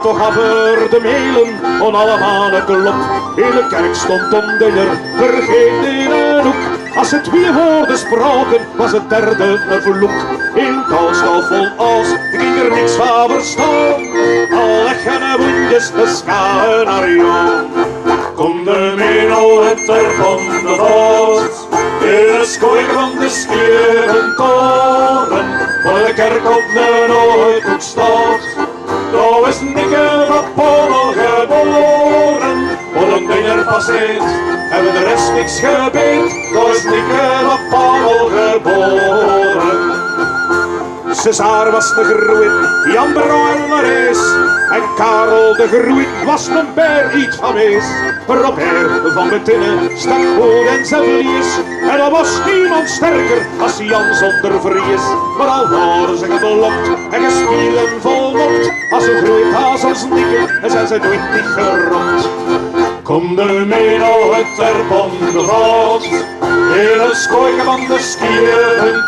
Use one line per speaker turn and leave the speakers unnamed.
toch hadden de melen on allemaal een klop. In de kerk stond om dinner, vergeten in een hoek. Als het twee woorden spraken, was het derde een vloek. In koolstal vol als, ik ging er niks van verstaan. Al leggen de boendjes de schalen naar jou. Kom de meno het er van de voort. In de skooi van de schieven toren, waar de kerk op de Nooithoek staat. Daar is Nikke van Pommel geboren, wat een dinner passeert, hebben de rest niks gebeet. Daar is Nikke van Pommel geboren. César was de Groeit, Jan Brouwer naar reis. En Karel de Groeit was een beer iets van wees. Robert van Betinnen stak goed in zijn vlies. En er was niemand sterker als Jan zonder vries. Maar al waren ze gelokt en gespielen volmokt. Als een groeithaas als Nikke en zijn ze nooit niet gerokt. Kom de meno het er van de vaart. In een skooike van de skiën